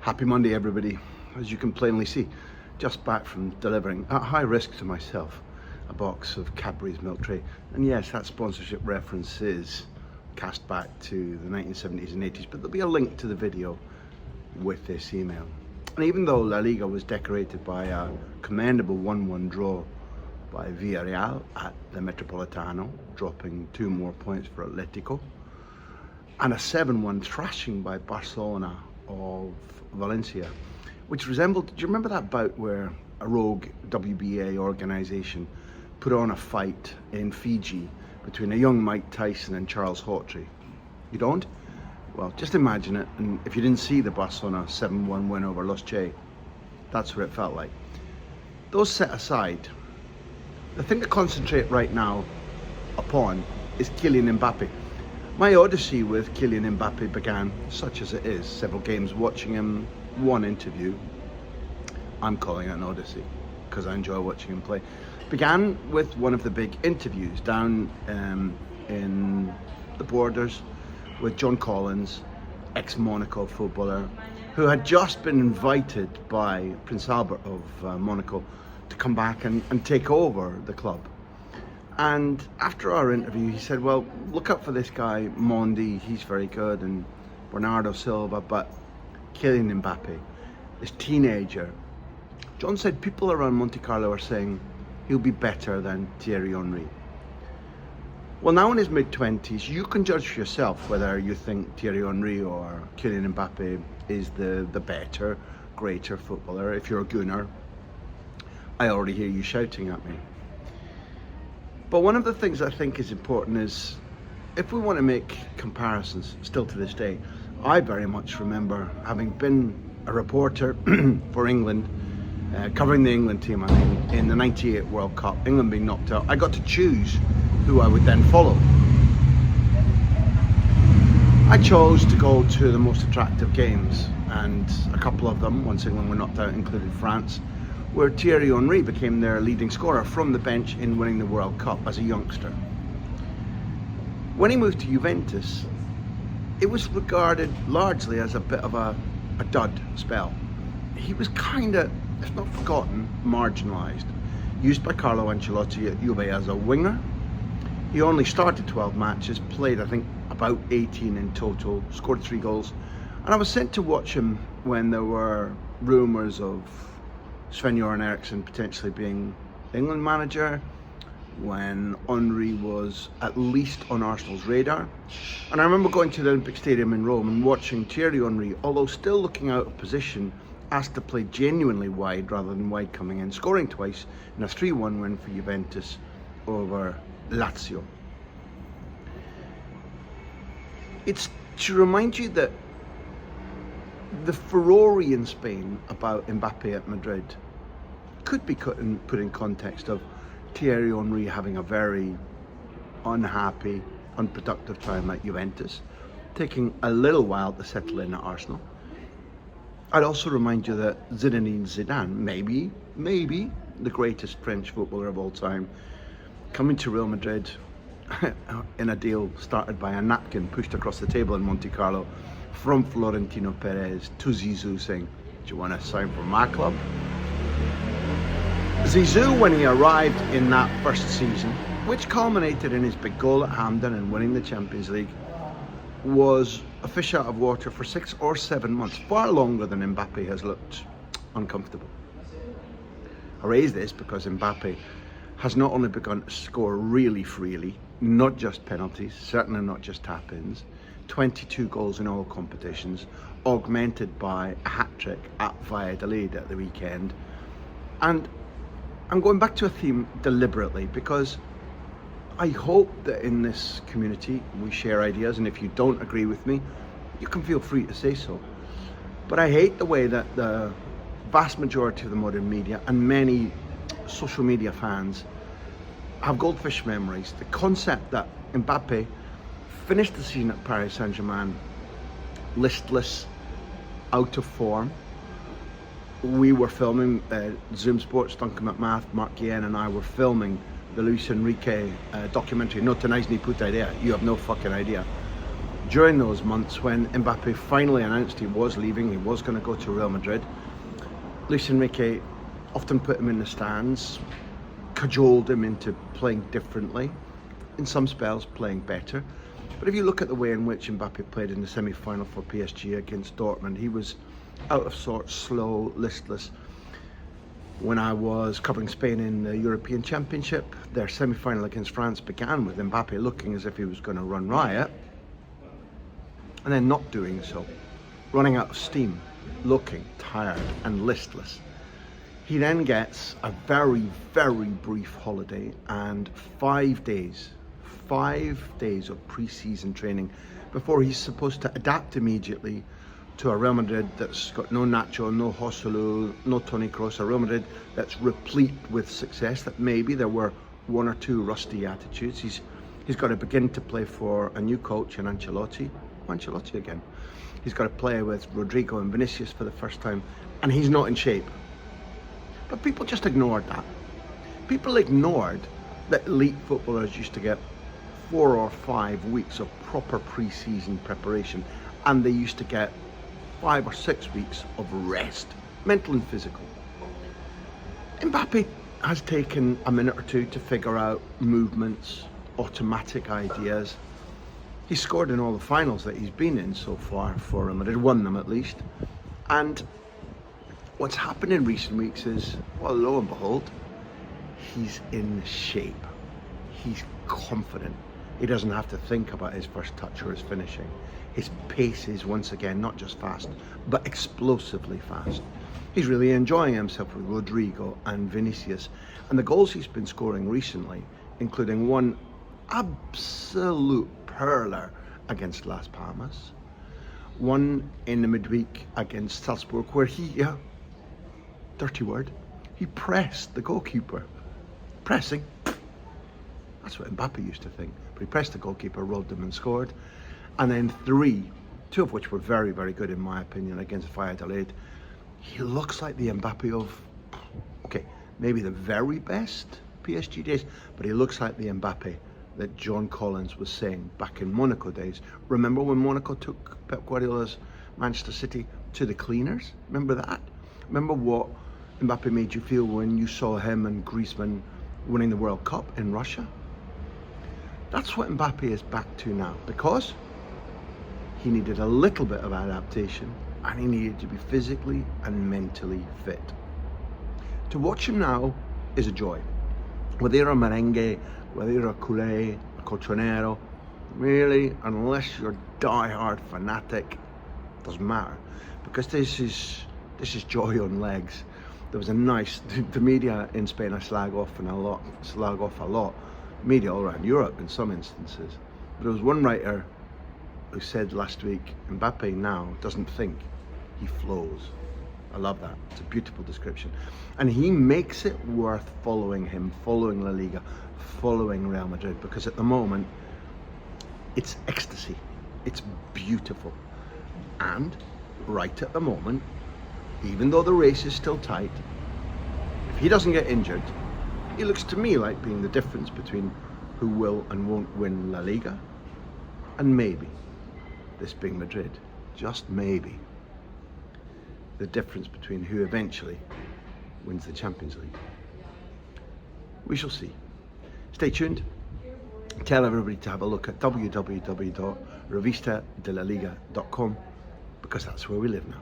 Happy Monday, everybody. As you can plainly see, just back from delivering, at high risk to myself, a box of Cadbury's milk tray. And yes, that sponsorship reference is cast back to the 1970s and 80s, but there'll be a link to the video with this email. And even though La Liga was decorated by a commendable 1-1 draw by Villarreal at the Metropolitano, dropping 2 more points for Atletico, and a 7-1 thrashing by Barcelona of Valencia, which resembled, do you remember that bout where a rogue WBA organisation put on a fight in Fiji between a young Mike Tyson and Charles Hawtrey? You don't? Well, just imagine it, and if you didn't see the Barcelona 7-1 win over Los Che, that's what it felt like. Those set aside, the thing to concentrate right now upon is Kylian Mbappé. My odyssey with Kylian Mbappé began, such as it is, several games watching him, one interview. I'm calling it an odyssey because I enjoy watching him play. Began with one of the big interviews down in the Borders with John Collins, ex-Monaco footballer, who had just been invited by Prince Albert of Monaco to come back and take over the club. And after our interview, he said, well, look up for this guy, Mondi, he's very good, and Bernardo Silva, but Kylian Mbappé, this teenager. John said people around Monte Carlo are saying he'll be better than Thierry Henry. Well, now in his mid-20s, you can judge for yourself whether you think Thierry Henry or Kylian Mbappé is the better, greater footballer. If you're a gooner, I already hear you shouting at me. But one of the things I think is important is, if we want to make comparisons, still to this day, I very much remember having been a reporter for England, covering the England team, I mean, in the '98 World Cup, England being knocked out. I got to choose who I would then follow. I chose to go to the most attractive games, and a couple of them, once England were knocked out, included France, where Thierry Henry became their leading scorer from the bench in winning the World Cup as a youngster. When he moved to Juventus, it was regarded largely as a bit of a dud spell. He was kind of, if not forgotten, marginalised. Used by Carlo Ancelotti at Juve as a winger. He only started 12 matches, played I think about 18 in total, scored 3 goals. And I was sent to watch him when there were rumours of Sven-Göran Eriksson potentially being England manager, when Henry was at least on Arsenal's radar. And I remember going to the Olympic Stadium in Rome and watching Thierry Henry, although still looking out of position, asked to play genuinely wide rather than wide coming in, scoring twice in a 3-1 win for Juventus over Lazio. It's to remind you that the furore in Spain about Mbappe at Madrid could be put in context of Thierry Henry having a very unhappy, unproductive time at Juventus, taking a little while to settle in at Arsenal. I'd also remind you that Zidane, maybe the greatest French footballer of all time, coming to Real Madrid in a deal started by a napkin pushed across the table in Monte Carlo from Florentino Perez to Zizou saying, do you want to sign for my club? Zizou, when he arrived in that first season, which culminated in his big goal at Hampden and winning the Champions League, was a fish out of water for 6 or 7 months, far longer than Mbappe has looked uncomfortable. I raise this because Mbappe has not only begun to score really freely, not just penalties, certainly not just tap-ins, 22 goals in all competitions, augmented by a hat-trick at Valladolid at the weekend. And I'm going back to a theme deliberately because I hope that in this community we share ideas, and if you don't agree with me, you can feel free to say so. But I hate the way that the vast majority of the modern media and many social media fans have goldfish memories. The concept that Mbappe finished the season at Paris Saint-Germain listless, out of form. We were filming, Zoom Sports, Duncan McMath, Mark Guillen and I were filming the Luis Enrique documentary, No Tenéis Ni Puta Idea, You Have No Fucking Idea. during those months when Mbappe finally announced he was leaving, he was going to go to Real Madrid, Luis Enrique often put him in the stands, cajoled him into playing differently, in some spells playing better. But if you look at the way in which Mbappe played in the semi-final for PSG against Dortmund, he was out of sorts, slow, listless. When I was covering Spain in the European Championship, their semi-final against France began with Mbappe looking as if he was going to run riot, and then not doing so, running out of steam, looking tired and listless. He then gets a very, very brief holiday and 5 days of pre-season training before he's supposed to adapt immediately to a Real Madrid that's got no Nacho, no Joselu, no Toni Kroos, a Real Madrid that's replete with success, that maybe there were one or two rusty attitudes. He's got to begin to play for a new coach in Ancelotti again. He's got to play with Rodrigo and Vinicius for the first time, and he's not in shape. But people just ignored that. People ignored that elite footballers used to get 4 or 5 weeks of proper pre-season preparation, and they used to get 5 or 6 weeks of rest, mental and physical. Mbappe has taken a minute or two to figure out movements, automatic ideas. He's scored in all the finals that he's been in so far for Real Madrid, won them at least. And what's happened in recent weeks is, well, lo and behold, he's in shape. He's confident. He doesn't have to think about his first touch or his finishing. His pace is once again not just fast, but explosively fast. He's really enjoying himself with Rodrigo and Vinicius. And the goals he's been scoring recently, including one absolute perler against Las Palmas, one in the midweek against Salzburg, where he, dirty word, he pressed the goalkeeper. Pressing, that's what Mbappe used to think. But he pressed the goalkeeper, rolled them and scored. And then 3, 2 of which were very, very good in my opinion, against Valladolid. He looks like the Mbappe of, okay, maybe the very best PSG days, but he looks like the Mbappe that John Collins was saying back in Monaco days. Remember when Monaco took Pep Guardiola's Manchester City to the cleaners? Remember that? Remember what Mbappe made you feel when you saw him and Griezmann winning the World Cup in Russia? That's what Mbappe is back to now, because he needed a little bit of adaptation and he needed to be physically and mentally fit. To watch him now is a joy. Whether you're a merengue, whether you're a culé, a colchonero, really, unless you're a die-hard fanatic, doesn't matter, because this is joy on legs. There was a nice, the media in Spain I slag off a lot, media all around Europe in some instances. But there was one writer who said last week, Mbappe now doesn't think, he flows. I love that. It's a beautiful description. And he makes it worth following him, following La Liga, following Real Madrid, because at the moment, it's ecstasy. It's beautiful. And right at the moment, even though the race is still tight, if he doesn't get injured, he looks to me like being the difference between who will and won't win La Liga, and maybe, this being Madrid, just maybe, the difference between who eventually wins the Champions League. We shall see. Stay tuned. Tell everybody to have a look at www.revistadelaliga.com, because that's where we live now.